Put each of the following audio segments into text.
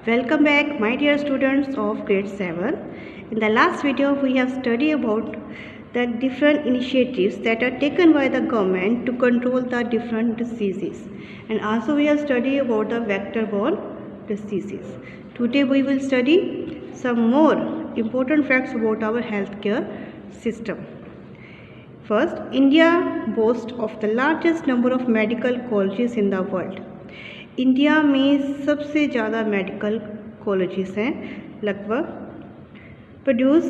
Welcome back, my dear students of grade 7. In the last video we have studied about the different initiatives that are taken by the government to control the different diseases, and also we have studied about the vector-borne diseases. Today we will study some more important facts about our healthcare system. First, India boasts of the largest number of medical colleges in the world. India में सबसे ज़्यादा medical colleges हैं, लगभग produce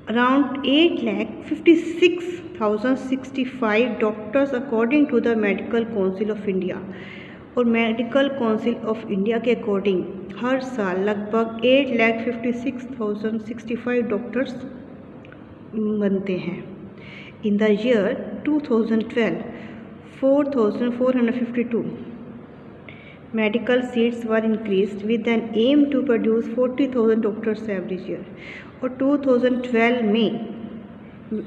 around 8,56,065 doctors according to the medical council of India. और medical council of India के according हर साल लगभग 8,56,065 डॉक्टर्स बनते हैं। In the year 2012 4,452 medical seats were increased with an aim to produce 40,000 doctors every year। और 2012 में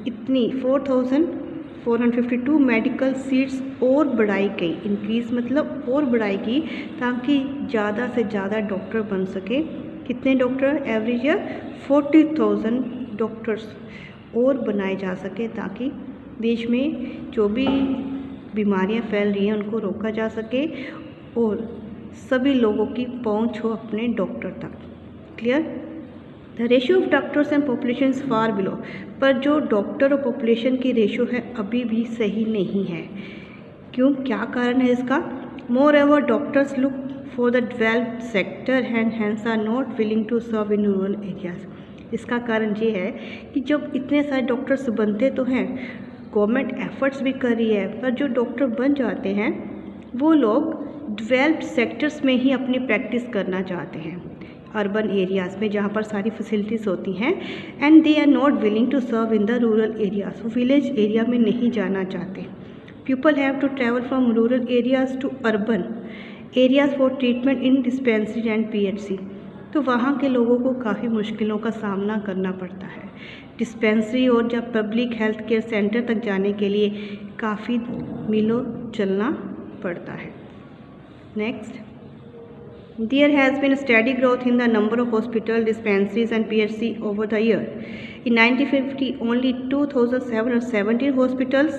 इतनी 4,452 मेडिकल सीट्स और बढ़ाई गई। इंक्रीज मतलब और बढ़ाई गई ताकि ज़्यादा से ज़्यादा डॉक्टर बन सके। कितने डॉक्टर एवरी ईयर? 40,000 डॉक्टर्स और बनाए जा सके ताकि देश में जो भी बीमारियां फैल रही हैं उनको रोका जा सके और सभी लोगों की पहुंच हो अपने डॉक्टर तक। Clear? The ratio of doctors and population is far below. पर जो डॉक्टर और पॉपुलेशन की रेशियो है अभी भी सही नहीं है। क्यों? क्या कारण है इसका? Moreover doctors look for the developed sector and hence are not willing to serve in rural areas. इसका कारण ये है कि जब इतने सारे डॉक्टर्स बनते तो हैं, गवर्नमेंट एफर्ट्स भी कर रही है, पर जो डॉक्टर बन जाते हैं वो लोग डेवलप्ड सेक्टर्स में ही अपनी प्रैक्टिस करना चाहते हैं, अर्बन एरियाज़ में जहाँ पर सारी फैसिलिटीज़ होती हैं, and they are not willing to serve in the rural areas. वो विलेज एरिया में नहीं जाना चाहते। People have to travel from rural areas to urban areas for treatment in dispensary and PHC. तो वहाँ के लोगों को काफ़ी मुश्किलों का सामना करना पड़ता है। डिस्पेंसरी और जब पब्लिक हेल्थ केयर सेंटर तक जाने के लिए काफ़ी मीलों चलना पड़ता है। Next, there has been a steady growth in the number of hospital, dispensaries and PHC over the year. In 1950, only 2,717 hospitals.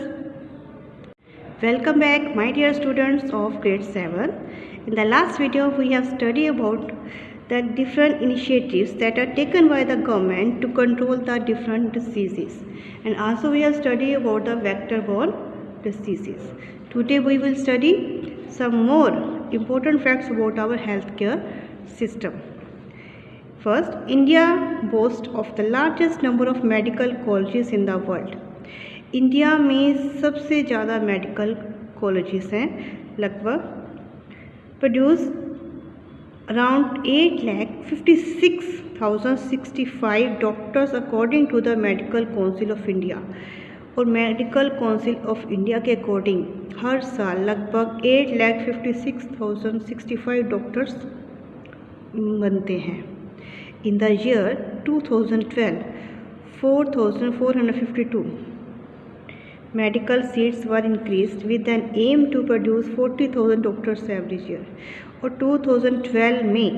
Welcome back, my dear students of grade 7. In the last video, we have studied about the different initiatives that are taken by the government to control the different diseases, and also we have studied about the vector-borne diseases. Today we will study some more important facts about our healthcare system. First, India boasts of the largest number of medical colleges in the world. India में सबसे ज़्यादा medical colleges हैं, लगभग produce around 8,56,065 doctors according to the medical council of India. और medical council of India के according हर साल लगभग 8,56,065 डॉक्टर्स बनते हैं। In the year 2012 4,452 medical seats were increased with N M to produce 40,000 doctors every year. और 2012 में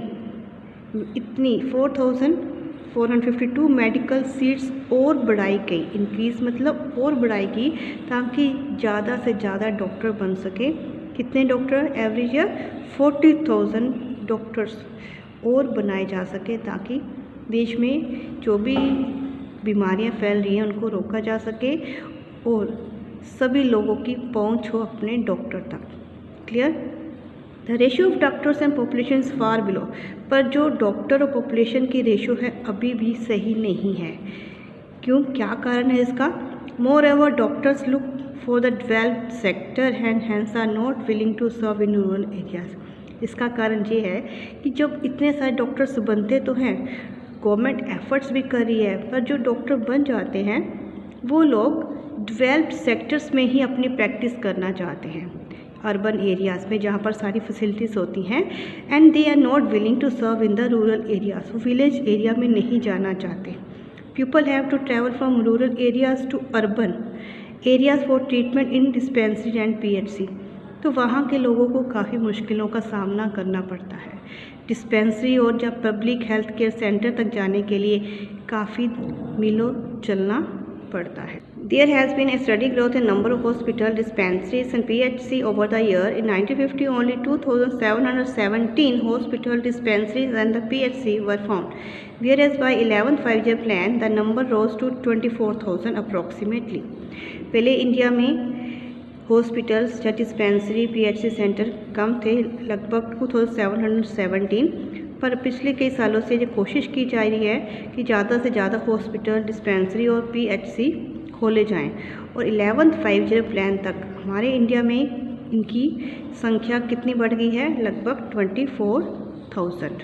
इतनी 4,452 मेडिकल सीट्स और बढ़ाई गई। इंक्रीज मतलब और बढ़ाई गई ताकि ज़्यादा से ज़्यादा डॉक्टर बन सके। कितने डॉक्टर एवरी ईयर? 40,000 डॉक्टर्स और बनाए जा सके ताकि देश में जो भी बीमारियां फैल रही हैं उनको रोका जा सके और सभी लोगों की पहुंच हो अपने डॉक्टर तक। Clear? The ratio of doctors and population is far below. पर जो डॉक्टर और पॉपुलेशन की रेशियो है अभी भी सही नहीं है। क्यों? क्या कारण है इसका? Moreover doctors look for the developed sector and hence are not willing to serve in rural areas. इसका कारण ये है कि जब इतने सारे डॉक्टर्स बनते तो हैं, गवर्नमेंट एफर्ट्स भी कर रही है, पर जो डॉक्टर बन जाते हैं वो लोग डेवलप्ड सेक्टर्स में ही अपनी प्रैक्टिस करना चाहते हैं, अर्बन एरियाज़ में जहाँ पर सारी फैसिलिटीज़ होती हैं, and they are not willing to serve in the rural areas. वो विलेज एरिया में नहीं जाना चाहते। People have to travel from rural areas to urban areas for treatment in dispensary and PHC. तो वहाँ के लोगों को काफ़ी मुश्किलों का सामना करना पड़ता है। डिस्पेंसरी और या पब्लिक हेल्थ केयर सेंटर तक जाने के लिए काफ़ी मीलों चलना पड़ता है। There has been a steady growth in number of hospital, dispensaries and PHC over the year. In 1950, only 2,717 hospital, dispensaries and the PHC were found, whereas by 11th five-year plan, the number rose to 24,000 approximately. पहले India में hospitals या dispensary PHC centre कम थे, लगभग 2,717, पर पिछले कई सालों से ये कोशिश की जा रही है कि ज़्यादा से ज़्यादा हॉस्पिटल, डिस्पेंसरी और PHC खोले जाएं और 11th फाइव-ईयर प्लान तक हमारे इंडिया में इनकी संख्या कितनी बढ़ गई है, लगभग 24,000.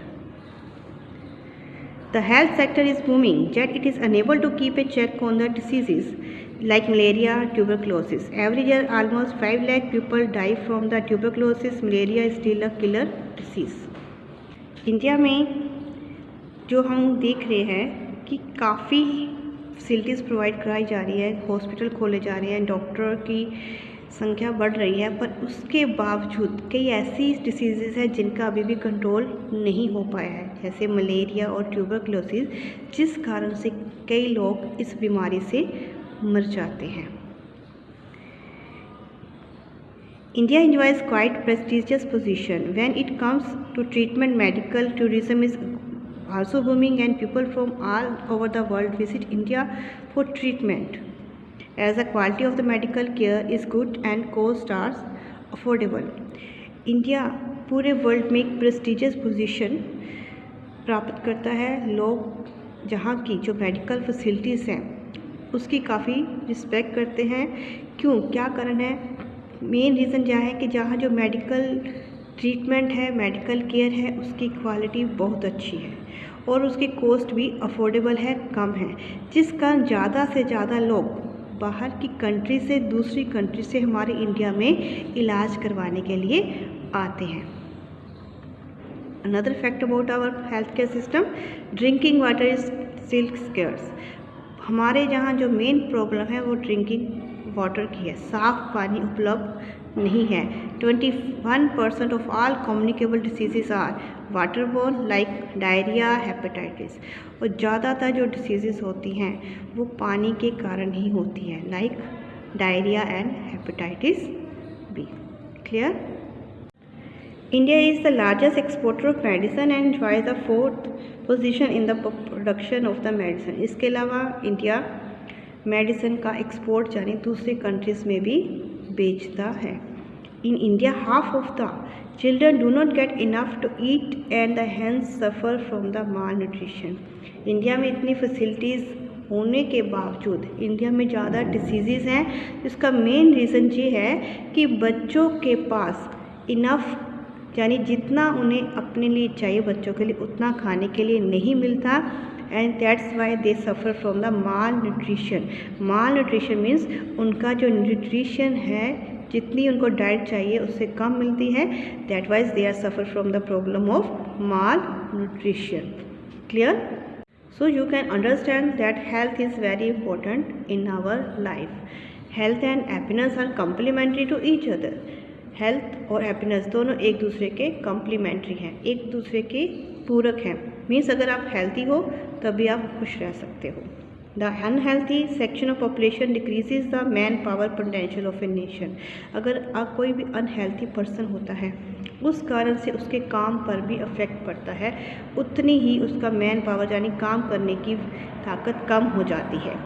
The health sector is booming, yet it is unable to keep a check on the diseases like malaria, tuberculosis. Every year almost 5 lakh people die from the tuberculosis. Malaria is still a killer disease. India में जो हम देख रहे हैं कि काफ़ी facilities provide कराई जा रही है, हॉस्पिटल खोले जा रहे हैं, डॉक्टर की संख्या बढ़ रही है, पर उसके बावजूद कई ऐसी डिसीज़ेज़ हैं जिनका अभी भी कंट्रोल नहीं हो पाया है, जैसे मलेरिया और ट्यूबरक्लोसिस, जिस कारण से कई लोग इस बीमारी से मर जाते हैं. India enjoys quite prestigious position when it comes to treatment. Medical tourism is also booming and people from all over the world visit India for treatment, as the quality of the medical care is good and cost are affordable. India पूरे world में एक prestigious position प्राप्त करता है. लोग जहाँ की जो मेडिकल फैसिलिटीज़ हैं उसकी काफ़ी रिस्पेक्ट करते हैं. क्यों, क्या कारण है? मेन रीज़न क्या है कि जहाँ जो मेडिकल ट्रीटमेंट है, मेडिकल केयर है, उसकी क्वालिटी बहुत अच्छी है और उसकी कॉस्ट भी अफोर्डेबल है, कम है, जिस कारण ज़्यादा से ज़्यादा लोग बाहर की कंट्री से, दूसरी कंट्री से हमारे इंडिया में इलाज करवाने के लिए आते हैं. Another fact about our health care system, drinking water is still scarce. हमारे जहाँ जो मेन प्रॉब्लम है वो ड्रिंकिंग वाटर की है, साफ पानी उपलब्ध नहीं है. 21% of all communicable diseases are waterborne like diarrhoea, hepatitis. और ज़्यादातर जो डिसीजेज होती हैं वो पानी के कारण ही होती हैं, like diarrhoea and hepatitis B. Clear? India is the largest exporter of medicine and enjoys the 4th position in the production of the medicine. इसके अलावा इंडिया मेडिसिन का एक्सपोर्ट यानी दूसरे कंट्रीज़ में भी बेचता है. In India half of the children do not get enough to eat and the hence suffer from the malnutrition. India में इतनी फैसिलिटीज़ होने के बावजूद इंडिया में ज़्यादा डिसीज़ हैं. इसका मेन रीज़न ये है कि बच्चों के पास इनफ यानी जितना उन्हें अपने लिए चाहिए बच्चों के लिए उतना खाने के लिए नहीं मिलता, and that's why they suffer from the mall nutrition. Mall nutrition means उनका जो न्यूट्रिशन है, जितनी उनको डाइट चाहिए उससे कम मिलती है. That wise they are suffer from the problem of malnutrition. Clear? So you can understand that health is very important in our life. Health and happiness are complementary to each other. Health और happiness दोनों एक दूसरे के complementary हैं, एक दूसरे के पूरक हैं. मीन्स अगर आप हेल्थी हो तभी आप खुश रह सकते हो. The unhealthy section of population decreases the man power potential of a nation. अगर आप कोई भी अनहेल्थी पर्सन होता है उस कारण से उसके काम पर भी अफेक्ट पड़ता है, उतनी ही उसका मैन पावर यानी काम करने की ताकत कम हो जाती है.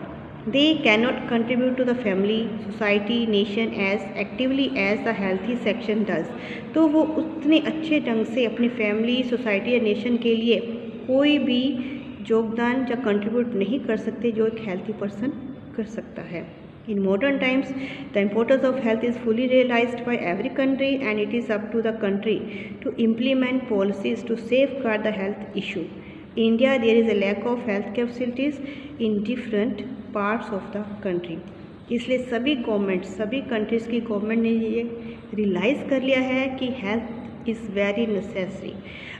They cannot contribute to the family, society, nation as actively as the healthy section does. तो वो उतने अच्छे ढंग से अपनी फैमिली, सोसाइटी या नेशन के लिए कोई भी योगदान या कंट्रीब्यूट नहीं कर सकते जो एक हेल्थी पर्सन कर सकता है. In modern times, the importance of health is fully realized by every country and it is up to the country to implement policies to safeguard the health issue. In India, there is a lack of healthcare facilities in different parts of the country. इसलिए सभी government, सभी countries की government ने ये realise कर लिया है कि हेल्थ इज़ वेरी नेसेसरी.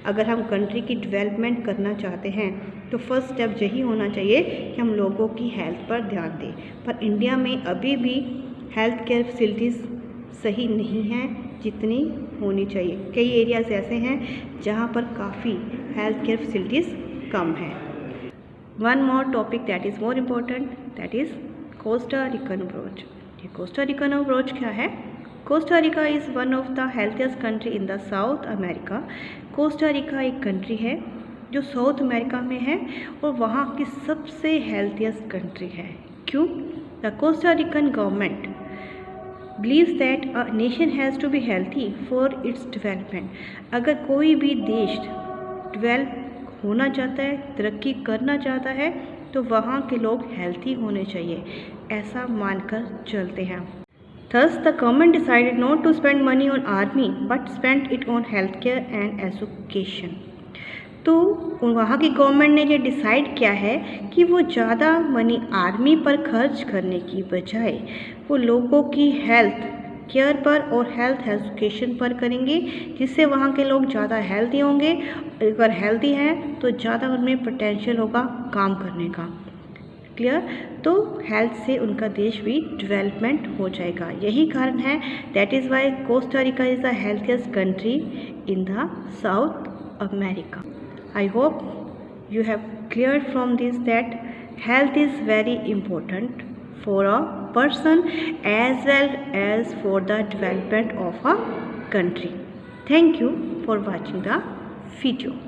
अगर हम कंट्री की डेवलपमेंट करना चाहते हैं तो फर्स्ट स्टेप यही होना चाहिए कि हम लोगों की हेल्थ पर ध्यान दें. पर इंडिया में अभी भी हेल्थ केयर फैसिलिटीज़ सही नहीं हैं जितनी होनी चाहिए। कई एरियाज ऐसे हैं जहाँ पर काफ़ी हेल्थ केयर फैसिलिटीज़ कम हैं। One more topic that is more important, that is Costa Rican approach. ये कोस्टा रिकन अप्रोच क्या है? Costa Rica is one of the healthiest country in the South America. Costa Rica एक country है जो south America में है और वहाँ की सबसे हेल्थिएस्ट कंट्री है। क्यों? The Costa Rican government believes that a nation has to be healthy for its development। अगर कोई भी देश डेवलप होना चाहता है, तरक्की करना चाहता है, तो वहाँ के लोग हेल्थी होने चाहिए, ऐसा मानकर चलते हैं। Thus the government decided not to spend money on army but spent it on healthcare and education। तो वहाँ की गवर्नमेंट ने ये डिसाइड किया है कि वो ज़्यादा मनी आर्मी पर खर्च करने की बजाय वो लोगों की हेल्थ केयर पर और हेल्थ एजुकेशन पर करेंगे, जिससे वहाँ के लोग ज़्यादा हेल्दी होंगे। अगर हेल्दी हैं तो ज़्यादा उनमें पोटेंशियल होगा काम करने का। क्लियर? तो हेल्थ से उनका देश भी डेवलपमेंट हो जाएगा। यही कारण है that is why Costa Rica is the healthiest country in the South America. I hope you have cleared from this that health is very important for a person as well as for the development of a country. Thank you for watching the video.